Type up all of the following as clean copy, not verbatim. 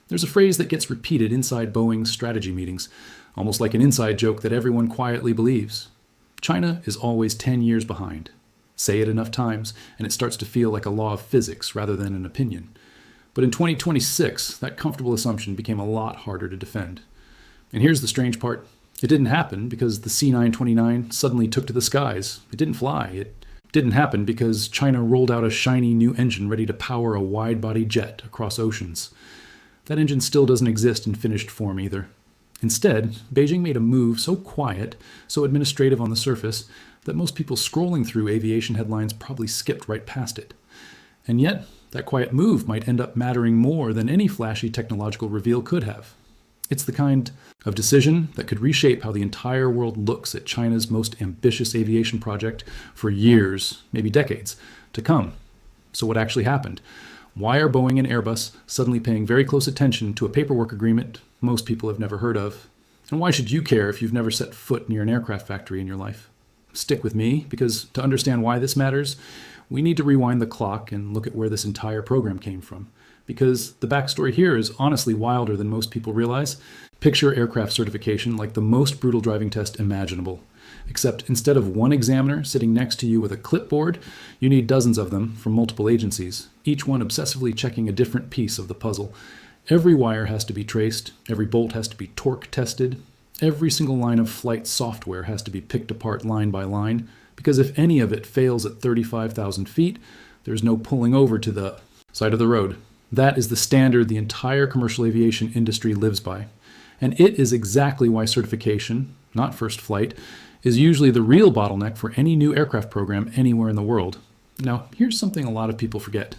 There's a phrase that gets repeated inside Boeing's strategy meetings, almost like an inside joke that everyone quietly believes. China is always 10 years behind. Say it enough times, and it starts to feel like a law of physics rather than an opinion. But in 2026, that comfortable assumption became a lot harder to defend. And here's the strange part. It didn't happen because the C929 suddenly took to the skies. It didn't fly. It didn't happen because China rolled out a shiny new engine ready to power a wide-body jet across oceans. That engine still doesn't exist in finished form either. Instead, Beijing made a move so quiet, so administrative on the surface, that most people scrolling through aviation headlines probably skipped right past it. And yet, that quiet move might end up mattering more than any flashy technological reveal could have. It's the kind of decision that could reshape how the entire world looks at China's most ambitious aviation project for years, maybe decades, to come. So what actually happened? Why are Boeing and Airbus suddenly paying very close attention to a paperwork agreement most people have never heard of? And why should you care if you've never set foot near an aircraft factory in your life? Stick with me, because to understand why this matters, we need to rewind the clock and look at where this entire program came from. Because the backstory here is honestly wilder than most people realize. Picture aircraft certification like the most brutal driving test imaginable. Except instead of one examiner sitting next to you with a clipboard, you need dozens of them from multiple agencies, each one obsessively checking a different piece of the puzzle. Every wire has to be traced, every bolt has to be torque tested, every single line of flight software has to be picked apart line by line, because if any of it fails at 35,000 feet, there's no pulling over to the side of the road. That is the standard the entire commercial aviation industry lives by. And it is exactly why certification, not first flight, is usually the real bottleneck for any new aircraft program anywhere in the world. Now, here's something a lot of people forget.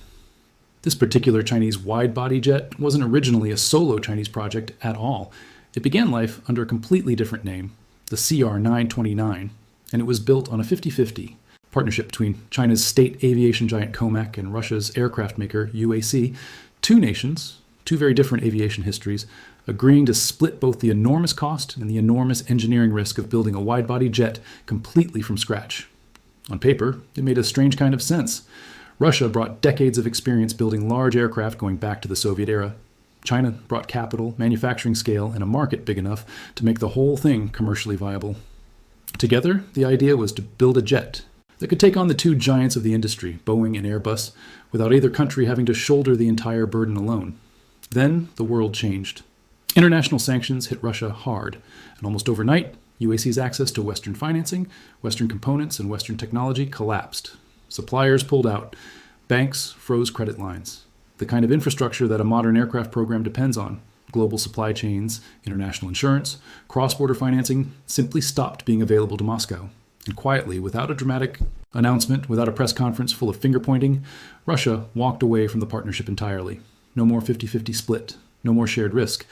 This particular Chinese wide-body jet wasn't originally a solo Chinese project at all. It began life under a completely different name, the CR929, and it was built on a 50-50 partnership between China's state aviation giant COMAC and Russia's aircraft maker UAC, two nations, two very different aviation histories, agreeing to split both the enormous cost and the enormous engineering risk of building a wide-body jet completely from scratch. On paper, it made a strange kind of sense. Russia brought decades of experience building large aircraft going back to the Soviet era. China brought capital, manufacturing scale, and a market big enough to make the whole thing commercially viable. Together, the idea was to build a jet that could take on the two giants of the industry, Boeing and Airbus, without either country having to shoulder the entire burden alone. Then the world changed. International sanctions hit Russia hard, and almost overnight, UAC's access to Western financing, Western components, and Western technology collapsed. Suppliers pulled out. Banks froze credit lines. The kind of infrastructure that a modern aircraft program depends on, global supply chains, international insurance, cross-border financing, simply stopped being available to Moscow. And quietly, without a dramatic announcement, without a press conference full of finger-pointing, Russia walked away from the partnership entirely. No more 50-50 split. No more shared risk.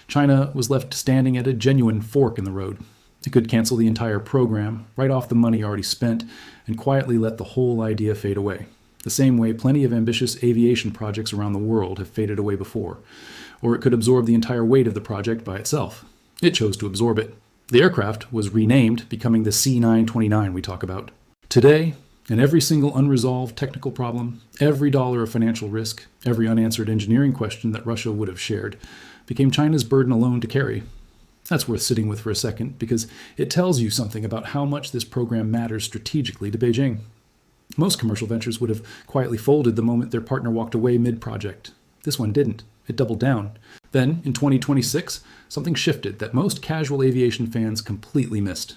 China was left standing at a genuine fork in the road. It could cancel the entire program, write off the money already spent, and quietly let the whole idea fade away. The same way plenty of ambitious aviation projects around the world have faded away before. Or it could absorb the entire weight of the project by itself. It chose to absorb it. The aircraft was renamed, becoming the C929 we talk about. Today, in every single unresolved technical problem, every dollar of financial risk, every unanswered engineering question that Russia would have shared, became China's burden alone to carry. That's worth sitting with for a second, because it tells you something about how much this program matters strategically to Beijing. Most commercial ventures would have quietly folded the moment their partner walked away mid-project. This one didn't. It doubled down. Then, in 2026, something shifted that most casual aviation fans completely missed.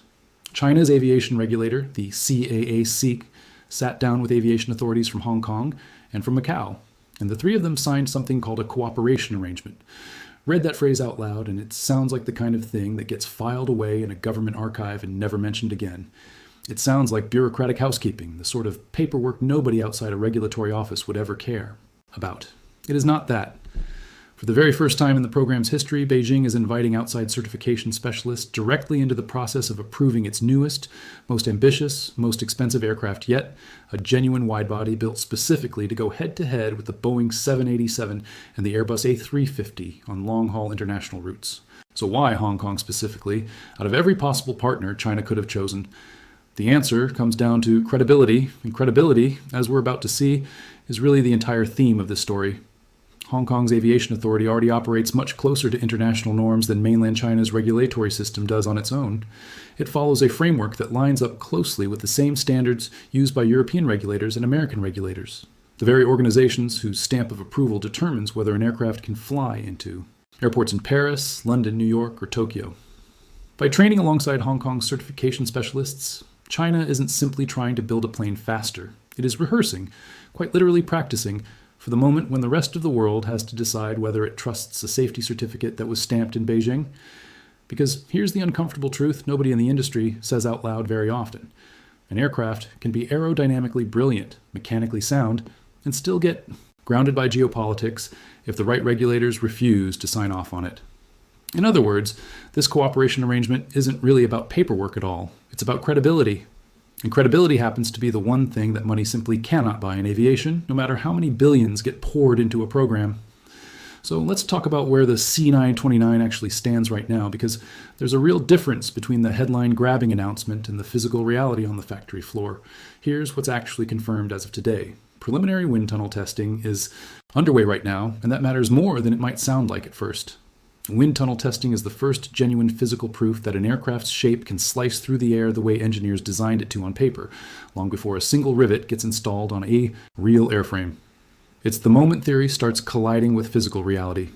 China's aviation regulator, the CAAC, sat down with aviation authorities from Hong Kong and from Macau, and the three of them signed something called a cooperation arrangement. Read that phrase out loud, and it sounds like the kind of thing that gets filed away in a government archive and never mentioned again. It sounds like bureaucratic housekeeping, the sort of paperwork nobody outside a regulatory office would ever care about. It is not that. For the very first time in the program's history, Beijing is inviting outside certification specialists directly into the process of approving its newest, most ambitious, most expensive aircraft yet, a genuine widebody built specifically to go head-to-head with the Boeing 787 and the Airbus A350 on long-haul international routes. So why Hong Kong specifically? Out of every possible partner China could have chosen, the answer comes down to credibility, and credibility, as we're about to see, is really the entire theme of this story. Hong Kong's aviation authority already operates much closer to international norms than mainland China's regulatory system does on its own. It follows a framework that lines up closely with the same standards used by European regulators and American regulators, the very organizations whose stamp of approval determines whether an aircraft can fly into airports in Paris, London, New York, or Tokyo. By training alongside Hong Kong's certification specialists, China isn't simply trying to build a plane faster. It is rehearsing, quite literally practicing, for the moment when the rest of the world has to decide whether it trusts a safety certificate that was stamped in Beijing. Because here's the uncomfortable truth nobody in the industry says out loud very often. An aircraft can be aerodynamically brilliant, mechanically sound, and still get grounded by geopolitics if the right regulators refuse to sign off on it. In other words, this cooperation arrangement isn't really about paperwork at all. It's about credibility. And credibility happens to be the one thing that money simply cannot buy in aviation, no matter how many billions get poured into a program. So let's talk about where the C929 actually stands right now, because there's a real difference between the headline-grabbing announcement and the physical reality on the factory floor. Here's what's actually confirmed as of today. Preliminary wind tunnel testing is underway right now, and that matters more than it might sound like at first. Wind tunnel testing is the first genuine physical proof that an aircraft's shape can slice through the air the way engineers designed it to on paper, long before a single rivet gets installed on a real airframe. It's the moment theory starts colliding with physical reality.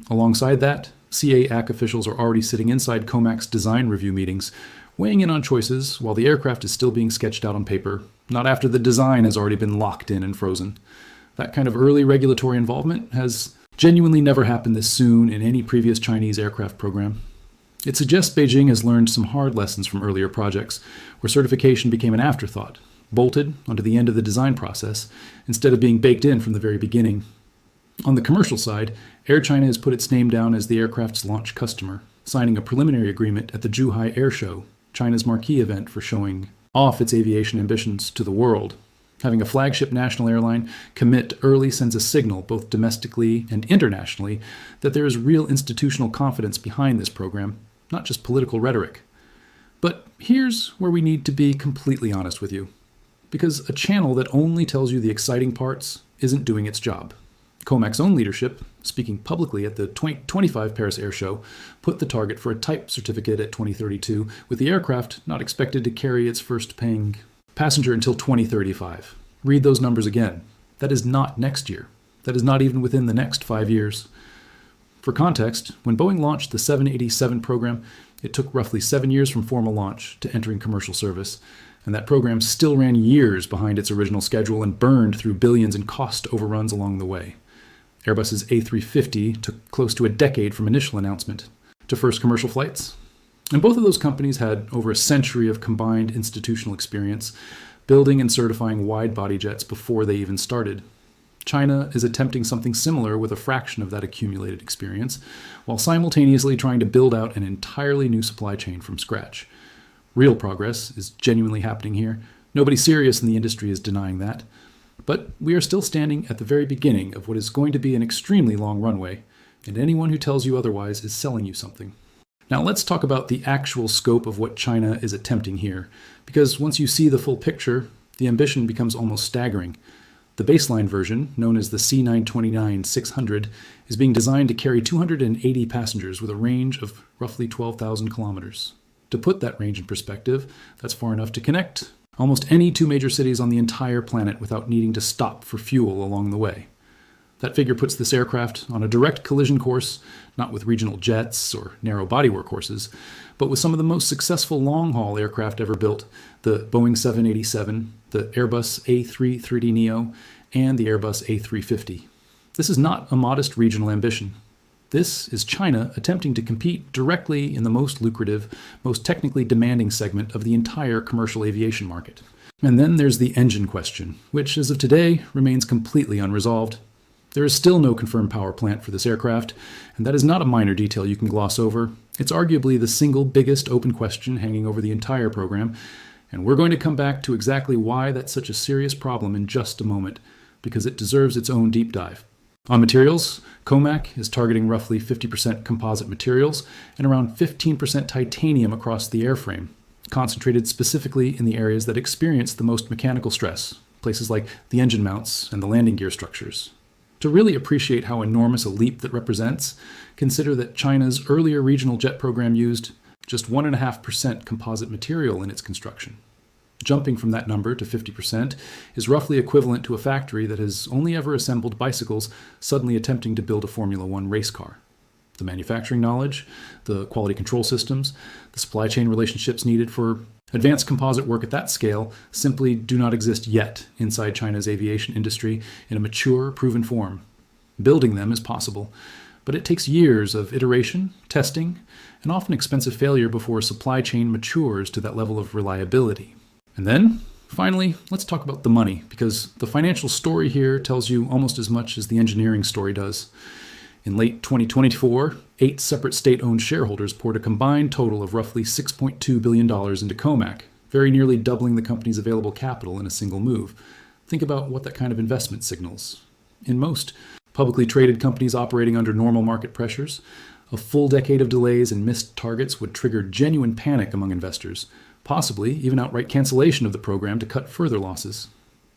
Alongside that, CAAC officials are already sitting inside COMAC's design review meetings, weighing in on choices while the aircraft is still being sketched out on paper, not after the design has already been locked in and frozen. That kind of early regulatory involvement has genuinely never happened this soon in any previous Chinese aircraft program. It suggests Beijing has learned some hard lessons from earlier projects, where certification became an afterthought, bolted onto the end of the design process, instead of being baked in from the very beginning. On the commercial side, Air China has put its name down as the aircraft's launch customer, signing a preliminary agreement at the Zhuhai Air Show, China's marquee event for showing off its aviation ambitions to the world. Having a flagship national airline commit early sends a signal, both domestically and internationally, that there is real institutional confidence behind this program, not just political rhetoric. But here's where we need to be completely honest with you. Because a channel that only tells you the exciting parts isn't doing its job. COMAC's own leadership, speaking publicly at the 2025 Paris Air Show, put the target for a type certificate at 2032, with the aircraft not expected to carry its first paying passenger until 2035. Read those numbers again. That is not next year. That is not even within the next 5 years. For context, when Boeing launched the 787 program, it took roughly 7 years from formal launch to entering commercial service, and that program still ran years behind its original schedule and burned through billions in cost overruns along the way. Airbus's A350 took close to a decade from initial announcement to first commercial flights. And both of those companies had over a century of combined institutional experience building and certifying wide-body jets before they even started. China is attempting something similar with a fraction of that accumulated experience, while simultaneously trying to build out an entirely new supply chain from scratch. Real progress is genuinely happening here. Nobody serious in the industry is denying that. But we are still standing at the very beginning of what is going to be an extremely long runway, and anyone who tells you otherwise is selling you something. Now let's talk about the actual scope of what China is attempting here, because once you see the full picture, the ambition becomes almost staggering. The baseline version, known as the C929-600, is being designed to carry 280 passengers with a range of roughly 12,000 kilometers. To put that range in perspective, that's far enough to connect almost any two major cities on the entire planet without needing to stop for fuel along the way. That figure puts this aircraft on a direct collision course, not with regional jets or narrow body workhorses, but with some of the most successful long-haul aircraft ever built, the Boeing 787, the Airbus A330neo, and the Airbus A350. This is not a modest regional ambition. This is China attempting to compete directly in the most lucrative, most technically demanding segment of the entire commercial aviation market. And then there's the engine question, which as of today remains completely unresolved. There is still no confirmed power plant for this aircraft, and that is not a minor detail you can gloss over. It's arguably the single biggest open question hanging over the entire program, and we're going to come back to exactly why that's such a serious problem in just a moment, because it deserves its own deep dive. On materials, COMAC is targeting roughly 50% composite materials and around 15% titanium across the airframe, concentrated specifically in the areas that experience the most mechanical stress, places like the engine mounts and the landing gear structures. To really appreciate how enormous a leap that represents, consider that China's earlier regional jet program used just 1.5% composite material in its construction. Jumping from that number to 50% is roughly equivalent to a factory that has only ever assembled bicycles suddenly attempting to build a Formula One race car. The manufacturing knowledge, the quality control systems, the supply chain relationships needed for advanced composite work at that scale simply do not exist yet inside China's aviation industry in a mature, proven form. Building them is possible, but it takes years of iteration, testing, and often expensive failure before a supply chain matures to that level of reliability. And then, finally, let's talk about the money, because the financial story here tells you almost as much as the engineering story does. In late 2024, 8 separate state-owned shareholders poured a combined total of roughly $6.2 billion into COMAC, very nearly doubling the company's available capital in a single move. Think about what that kind of investment signals. In most publicly traded companies operating under normal market pressures, a full decade of delays and missed targets would trigger genuine panic among investors, possibly even outright cancellation of the program to cut further losses.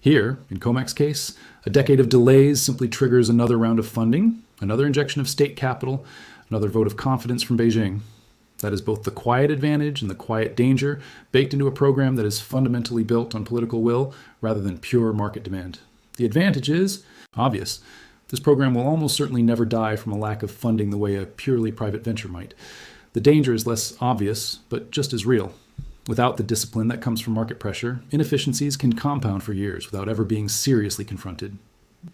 Here, in COMAC's case, a decade of delays simply triggers another round of funding, another injection of state capital, another vote of confidence from Beijing. That is both the quiet advantage and the quiet danger baked into a program that is fundamentally built on political will rather than pure market demand. The advantage is obvious. This program will almost certainly never die from a lack of funding the way a purely private venture might. The danger is less obvious, but just as real. Without the discipline that comes from market pressure, inefficiencies can compound for years without ever being seriously confronted.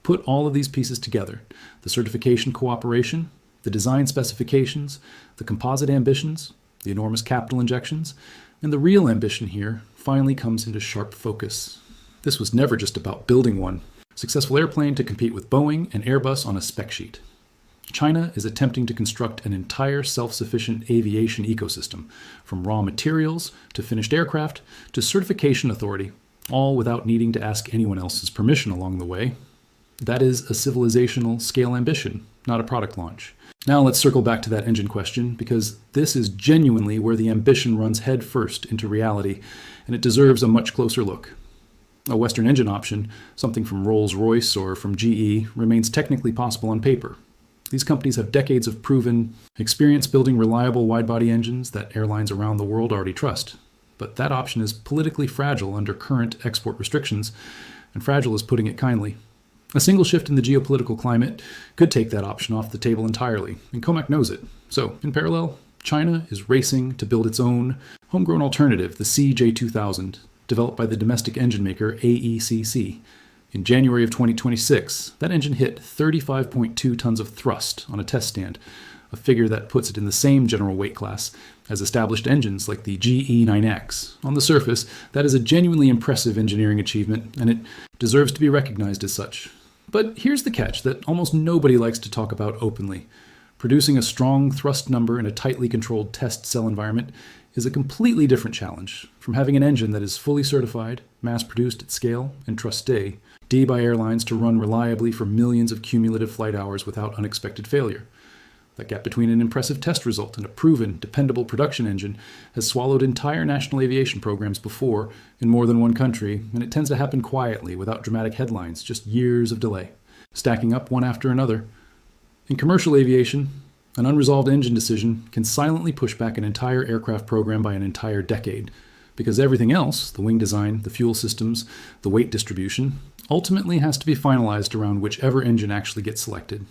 Put all of these pieces together, the certification cooperation, the design specifications, the composite ambitions, the enormous capital injections, and the real ambition here finally comes into sharp focus. This was never just about building one successful airplane to compete with Boeing and Airbus on a spec sheet. China is attempting to construct an entire self-sufficient aviation ecosystem, from raw materials to finished aircraft to certification authority, all without needing to ask anyone else's permission along the way. That is a civilizational scale ambition, not a product launch. Now let's circle back to that engine question, because this is genuinely where the ambition runs headfirst into reality, and it deserves a much closer look. A Western engine option, something from Rolls-Royce or from GE, remains technically possible on paper. These companies have decades of proven experience building reliable wide-body engines that airlines around the world already trust. But that option is politically fragile under current export restrictions, and fragile is putting it kindly. A single shift in the geopolitical climate could take that option off the table entirely, and COMAC knows it. So, in parallel, China is racing to build its own homegrown alternative, the CJ2000, developed by the domestic engine maker AECC. In January of 2026, that engine hit 35.2 tons of thrust on a test stand, a figure that puts it in the same general weight class as established engines like the GE9X. On the surface, that is a genuinely impressive engineering achievement, and it deserves to be recognized as such. But here's the catch that almost nobody likes to talk about openly. Producing a strong thrust number in a tightly controlled test cell environment is a completely different challenge from having an engine that is fully certified, mass-produced at scale, and trusté by airlines to run reliably for millions of cumulative flight hours without unexpected failure. That gap between an impressive test result and a proven, dependable production engine has swallowed entire national aviation programs before in more than one country, and it tends to happen quietly without dramatic headlines, just years of delay, stacking up one after another. In commercial aviation, an unresolved engine decision can silently push back an entire aircraft program by an entire decade, because everything else, the wing design, the fuel systems, the weight distribution, ultimately has to be finalized around whichever engine actually gets selected.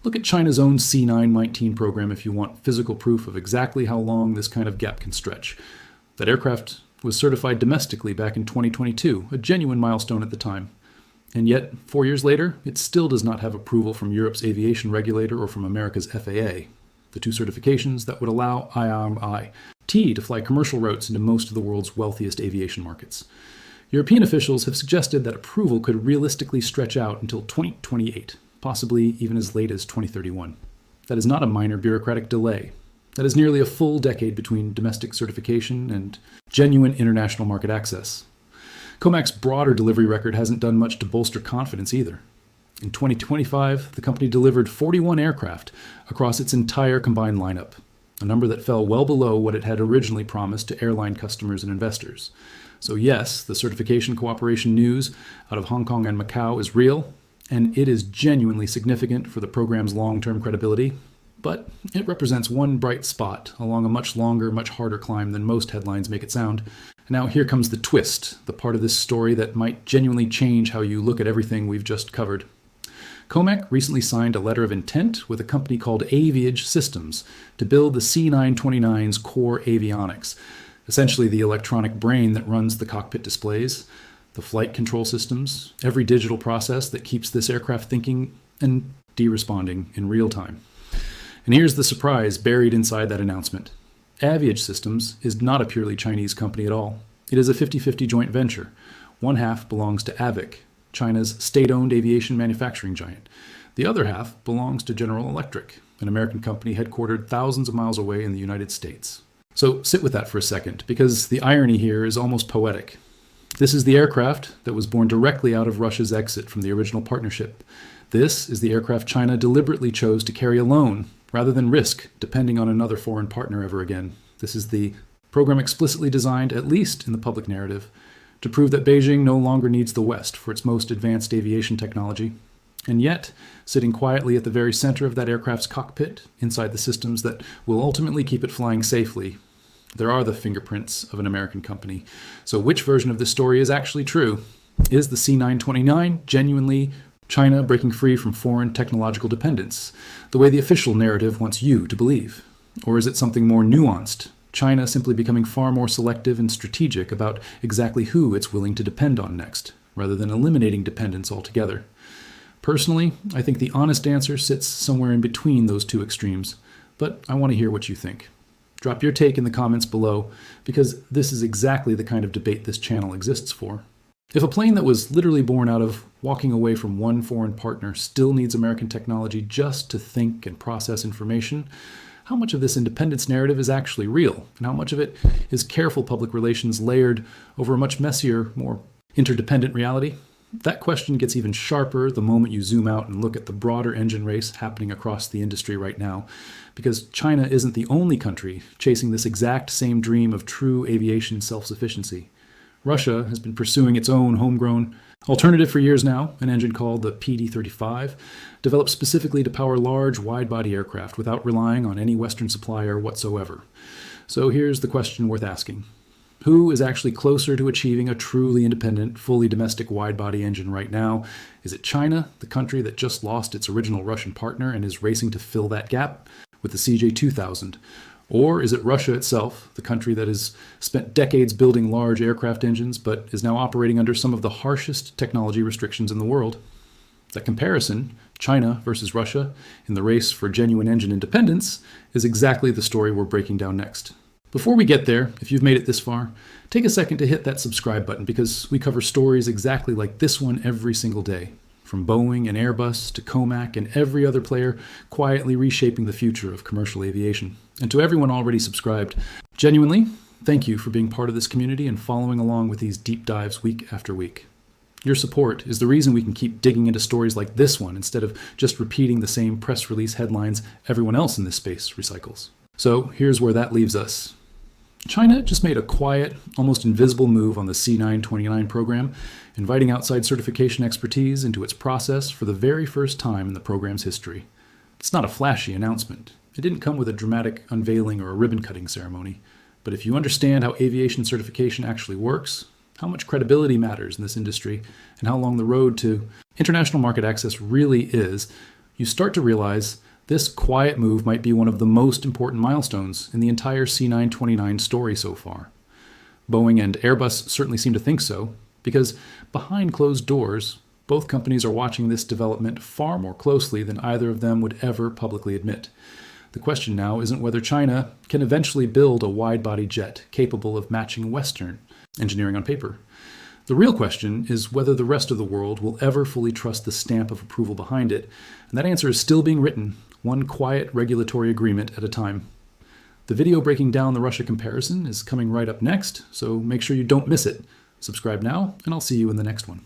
Look at China's own C919 program if you want physical proof of exactly how long this kind of gap can stretch. That aircraft was certified domestically back in 2022, a genuine milestone at the time. And yet, 4 years later, it still does not have approval from Europe's aviation regulator or from America's FAA, the two certifications that would allow IRIT to fly commercial routes into most of the world's wealthiest aviation markets. European officials have suggested that approval could realistically stretch out until 2028, possibly even as late as 2031. That is not a minor bureaucratic delay. That is nearly a full decade between domestic certification and genuine international market access. COMAC's broader delivery record hasn't done much to bolster confidence either. In 2025, the company delivered 41 aircraft across its entire combined lineup, a number that fell well below what it had originally promised to airline customers and investors. So yes, the certification cooperation news out of Hong Kong and Macau is real, and it is genuinely significant for the program's long-term credibility, but it represents one bright spot along a much longer, much harder climb than most headlines make it sound. Now here comes the twist, the part of this story that might genuinely change how you look at everything we've just covered. COMAC recently signed a letter of intent with a company called Aviation to build the C929's core avionics, essentially the electronic brain that runs the cockpit displays, the flight control systems, every digital process that keeps this aircraft thinking and de-responding in real time. And here's the surprise buried inside that announcement. Aviation is not a purely Chinese company at all. It is a 50-50 joint venture. One half belongs to Avic, China's state-owned aviation manufacturing giant. The other half belongs to General Electric, an American company headquartered thousands of miles away in the United States. So sit with that for a second, because the irony here is almost poetic. This is the aircraft that was born directly out of Russia's exit from the original partnership. This is the aircraft China deliberately chose to carry alone, rather than risk depending on another foreign partner ever again. This is the program explicitly designed, at least in the public narrative, to prove that Beijing no longer needs the West for its most advanced aviation technology. And yet, sitting quietly at the very center of that aircraft's cockpit, inside the systems that will ultimately keep it flying safely, there are the fingerprints of an American company. So which version of this story is actually true? Is the C929 genuinely China breaking free from foreign technological dependence, the way the official narrative wants you to believe? Or is it something more nuanced, China simply becoming far more selective and strategic about exactly who it's willing to depend on next, rather than eliminating dependence altogether? Personally, I think the honest answer sits somewhere in between those two extremes, but I want to hear what you think. Drop your take in the comments below, because this is exactly the kind of debate this channel exists for. If a plane that was literally born out of walking away from one foreign partner still needs American technology just to think and process information, how much of this independence narrative is actually real, and how much of it is careful public relations layered over a much messier, more interdependent reality? That question gets even sharper the moment you zoom out and look at the broader engine race happening across the industry right now, because China isn't the only country chasing this exact same dream of true aviation self-sufficiency. Russia has been pursuing its own homegrown alternative for years now, an engine called the PD-35, developed specifically to power large, wide-body aircraft without relying on any Western supplier whatsoever. So here's the question worth asking. Who is actually closer to achieving a truly independent, fully domestic wide-body engine right now? Is it China, the country that just lost its original Russian partner and is racing to fill that gap with the CJ2000? Or is it Russia itself, the country that has spent decades building large aircraft engines but is now operating under some of the harshest technology restrictions in the world? That comparison, China versus Russia, in the race for genuine engine independence, is exactly the story we're breaking down next. Before we get there, if you've made it this far, take a second to hit that subscribe button, because we cover stories exactly like this one every single day. From Boeing and Airbus to COMAC and every other player quietly reshaping the future of commercial aviation. And to everyone already subscribed, genuinely, thank you for being part of this community and following along with these deep dives week after week. Your support is the reason we can keep digging into stories like this one instead of just repeating the same press release headlines everyone else in this space recycles. So here's where that leaves us. China just made a quiet, almost invisible move on the C929 program, inviting outside certification expertise into its process for the very first time in the program's history. It's not a flashy announcement. It didn't come with a dramatic unveiling or a ribbon-cutting ceremony. But if you understand how aviation certification actually works, how much credibility matters in this industry, and how long the road to international market access really is, you start to realize this quiet move might be one of the most important milestones in the entire C929 story so far. Boeing and Airbus certainly seem to think so, because behind closed doors, both companies are watching this development far more closely than either of them would ever publicly admit. The question now isn't whether China can eventually build a wide-body jet capable of matching Western engineering on paper. The real question is whether the rest of the world will ever fully trust the stamp of approval behind it, and that answer is still being written, one quiet regulatory agreement at a time. The video breaking down the Russia comparison is coming right up next, so make sure you don't miss it. Subscribe now, and I'll see you in the next one.